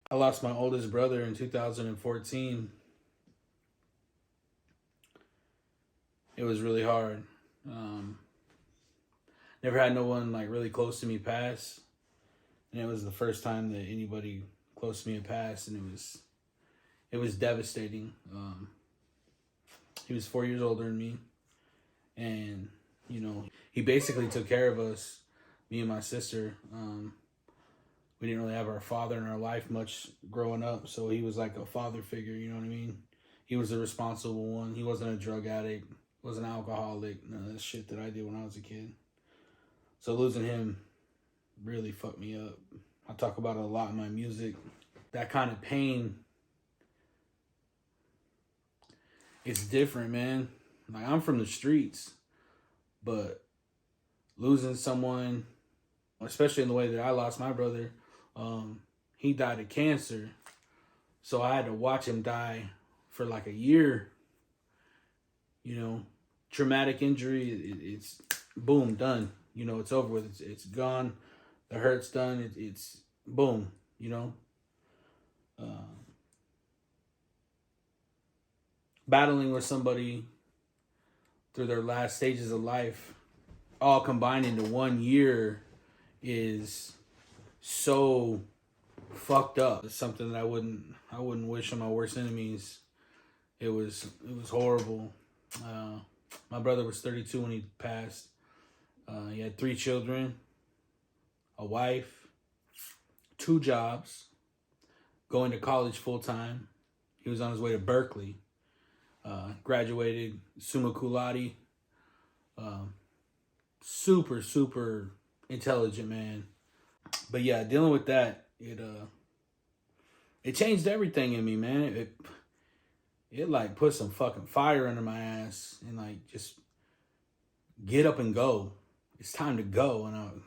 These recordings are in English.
I lost my oldest brother in 2014. It was really hard. Um, Never had no one like really close to me pass, and it was the first time that anybody close to me had passed, and it was devastating. He was 4 years older than me, and he basically took care of us, me and my sister. We didn't really have our father in our life much growing up, so he was like a father figure. You know what I mean? He was the responsible one. He wasn't a drug addict, wasn't an alcoholic, none of that shit that I did when I was a kid. So losing him really fucked me up. I talk about it a lot in my music. That kind of pain, it's different, man. Like, I'm from the streets, but losing someone, especially in the way that I lost my brother, he died of cancer. So I had to watch him die for like a year. Traumatic injury, it's boom, done. It's over with. It's gone. The hurt's done. It's boom, Uh, battling with somebody through their last stages of life, all combined into 1 year, is so fucked up. It's something that I wouldn't wish on my worst enemies. It was horrible. My brother was 32 when he passed. He had 3 children, a wife, 2 jobs, going to college full time. He was on his way to Berkeley. Graduated summa cum laude. Super, super intelligent man. But yeah, dealing with that, it changed everything in me, man. It like put some fucking fire under my ass and like just get up and go. It's time to go, and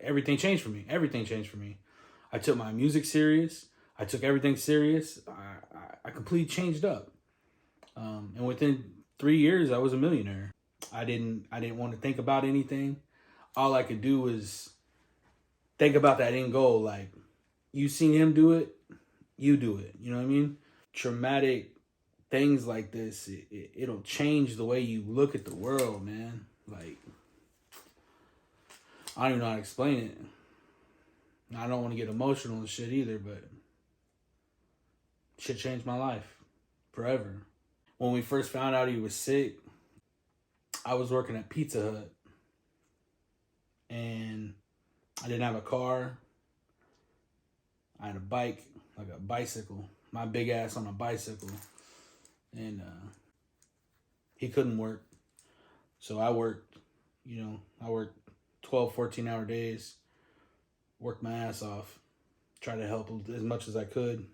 everything changed for me. Everything changed for me. I took my music serious. I took everything serious. I completely changed up. And within 3 years, I was a millionaire. I didn't want to think about anything. All I could do was think about that end goal. Like, you seen him do it, you do it. You know what I mean? Traumatic things like this, it'll change the way you look at the world, man. Like, I don't even know how to explain it. I don't want to get emotional and shit either, but shit changed my life forever. When we first found out he was sick, I was working at Pizza Hut, and I didn't have a car. I had a bike, like a bicycle, my big ass on a bicycle, and he couldn't work. So I worked, I worked 12, 14-hour days, worked my ass off, tried to help as much as I could,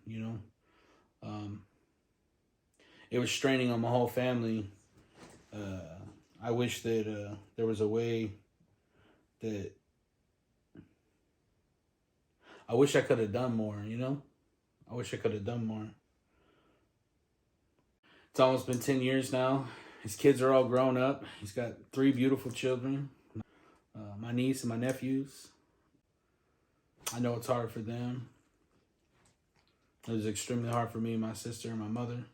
It was straining on my whole family. I wish that there was a way that I wish I could have done more, I wish I could have done more. It's almost been 10 years now. His kids are all grown up. He's got 3 beautiful children. My niece and my nephews. I know it's hard for them. It was extremely hard for me and my sister and my mother.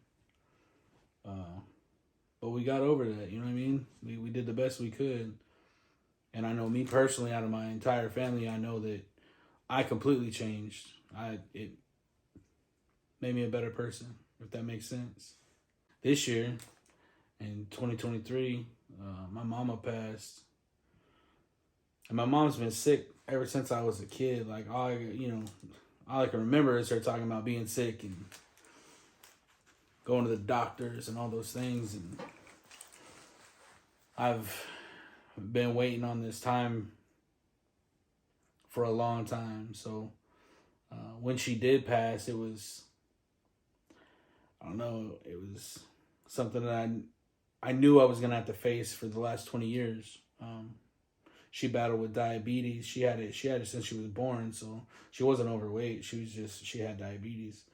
But we got over that, you know what I mean? We did the best we could. And I know me personally, out of my entire family, I know that I completely changed. It made me a better person, if that makes sense. This year, in 2023, my mama passed. And my mom's been sick ever since I was a kid. Like, all I can remember is her talking about being sick and going to the doctors and all those things. And I've been waiting on this time for a long time. So when she did pass, it was, I don't know, it was something that I knew I was going to have to face for the last 20 years. She battled with diabetes. She had it since she was born, so she wasn't overweight. She had diabetes.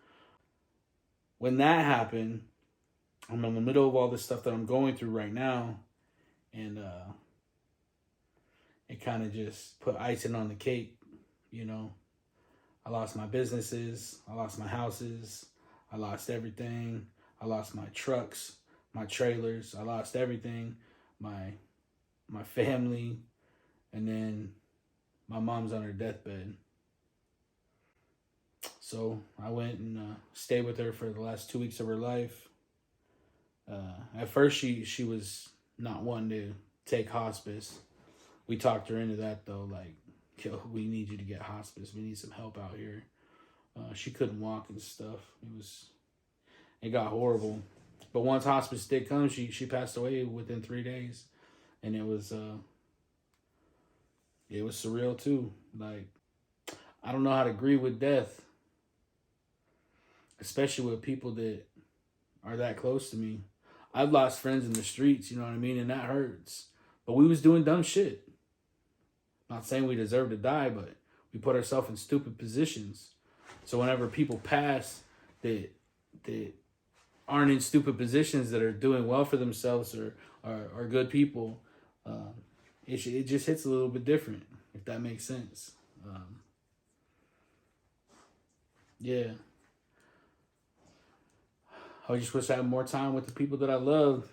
When that happened, I'm in the middle of all this stuff that I'm going through right now, and it kind of just put icing on the cake, I lost my businesses. I lost my houses. I lost everything. I lost my trucks, my trailers. I lost everything. My family. And then my mom's on her deathbed. So I went and stayed with her for the last 2 weeks of her life. At first, she was not wanting to take hospice. We talked her into that, though. Like, yo, we need you to get hospice. We need some help out here. She couldn't walk and stuff. It got horrible. But once hospice did come, she passed away within 3 days, and it was surreal too. Like, I don't know how to grieve with death, especially with people that are that close to me. I've lost friends in the streets, you know what I mean, and that hurts. But we was doing dumb shit. Not saying we deserve to die, but we put ourselves in stupid positions. So whenever people pass that aren't in stupid positions, that are doing well for themselves or are good people, it just hits a little bit different, if that makes sense. Yeah. I just wish I had more time with the people that I love.